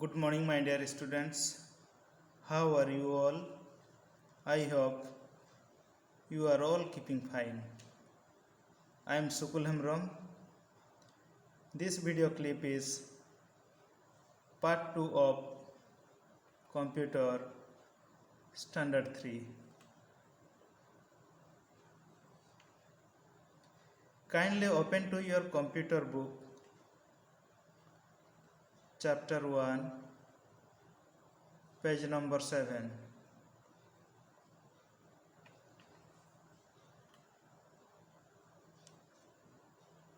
Good morning, my dear students. How are you all? I hope you are all keeping fine. I am Sukul Hemrom. This video clip is part 2 of Computer Standard 3. Kindly open to your computer book, chapter 1, page number 7.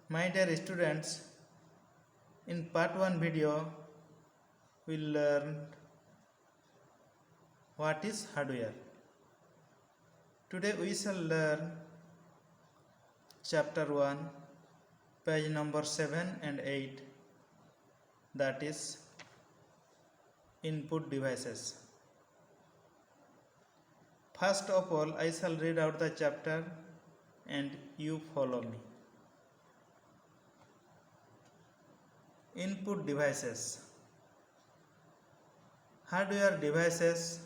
My dear students, in part 1 video, we learned what is hardware. Today we shall learn chapter 1, page number 7 and 8, that is input devices. First of all, I shall read out the chapter and you follow me. Input devices. Hardware devices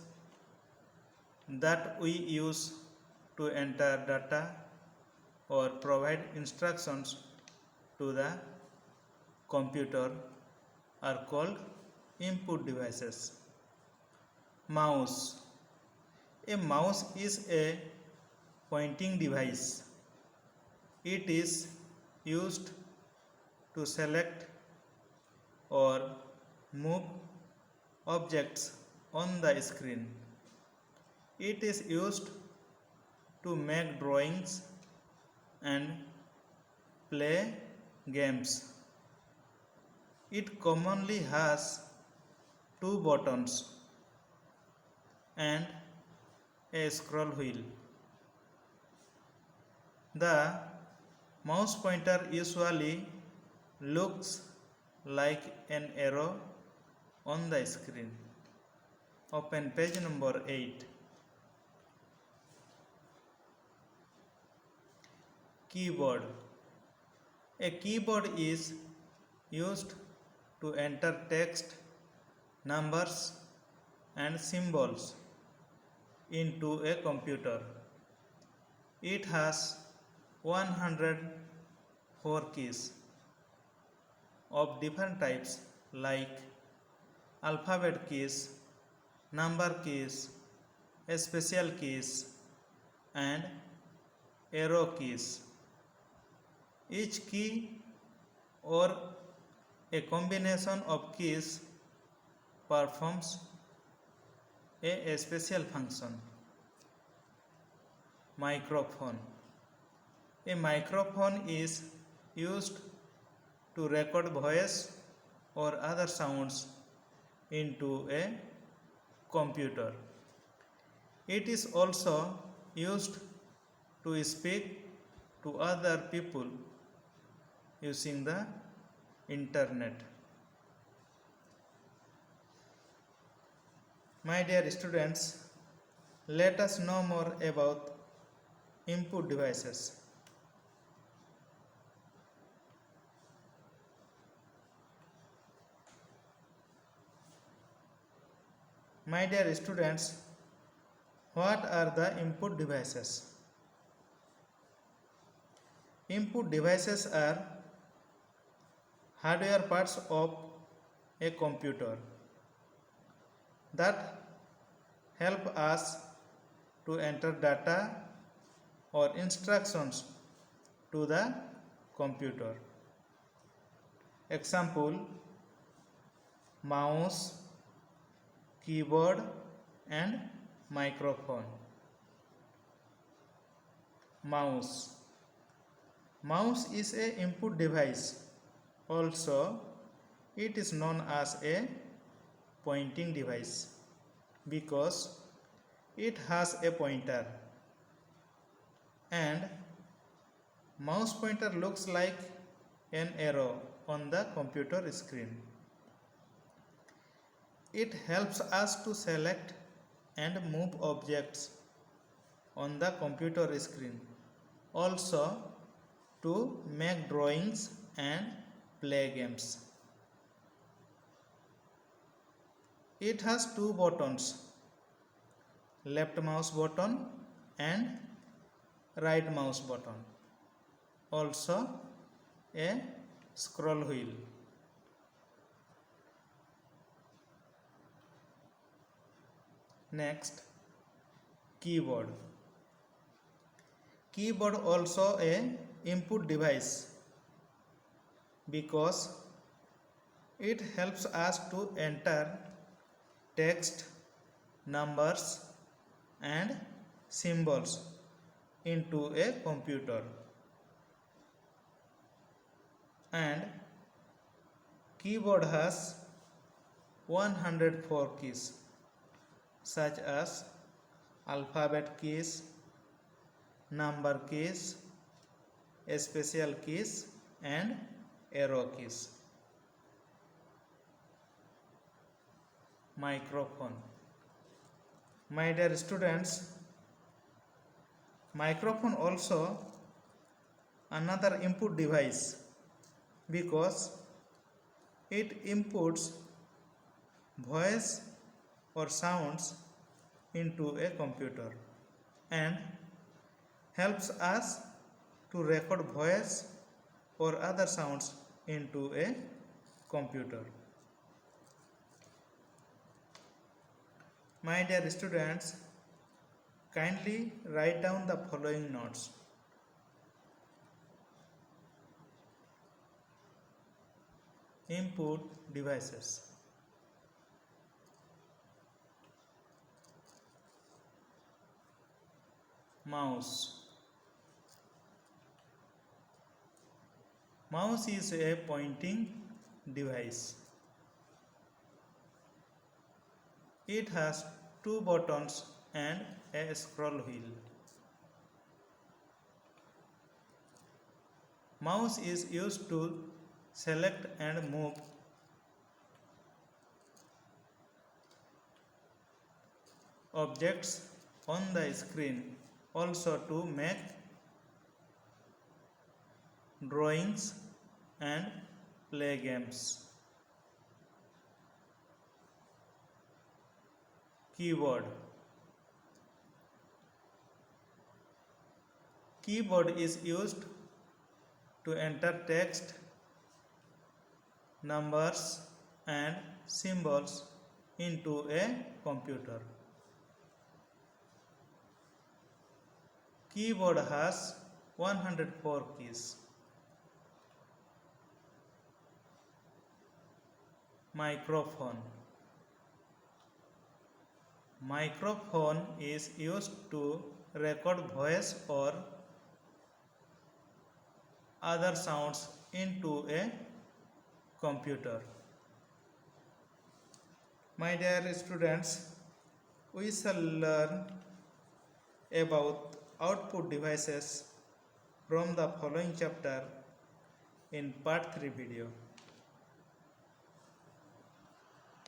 that we use to enter data or provide instructions to the computer are called input devices. Mouse. A mouse is a pointing device. It is used to select or move objects on the screen. It is used to make drawings and play games. It commonly has two buttons and a scroll wheel. The mouse pointer usually looks like an arrow on the screen. Open page number 8. Keyboard. A keyboard is used to enter text, numbers and symbols into a computer. It has 104 keys of different types like alphabet keys, number keys, special keys and arrow keys. Each key or a combination of keys performs a special function. Microphone. A microphone is used to record voice or other sounds into a computer. It is also used to speak to other people using the internet. My dear students, let us know more about input devices. My dear students, what are the input devices? Input devices are hardware parts of a computer that help us to enter data or instructions to the computer. Example: mouse, keyboard and microphone. Mouse. Mouse is an input device. Also, it is known as a pointing device because it has a pointer, and mouse pointer looks like an arrow on the computer screen. It helps us to select and move objects on the computer screen, also to make drawings and play games. It has two buttons, left mouse button and right mouse button. Also a scroll wheel. Next, keyboard. Keyboard also a input device because it helps us to enter text, numbers and symbols into a computer. And keyboard has 104 keys such as alphabet keys, number keys, special keys and arrow keys. Microphone. My dear students, microphone also another input device because it inputs voice or sounds into a computer and helps us to record voice or other sounds into a computer. My dear students, kindly write down the following notes. Input devices. Mouse. Mouse is a pointing device. It has two buttons and a scroll wheel. Mouse is used to select and move objects on the screen, also to make drawings and play games. Keyboard. Keyboard is used to enter text, numbers and symbols into a computer. Keyboard has 104 keys. Microphone. Microphone is used to record voice or other sounds into a computer. My dear students, we shall learn about output devices from the following chapter in part 3 video.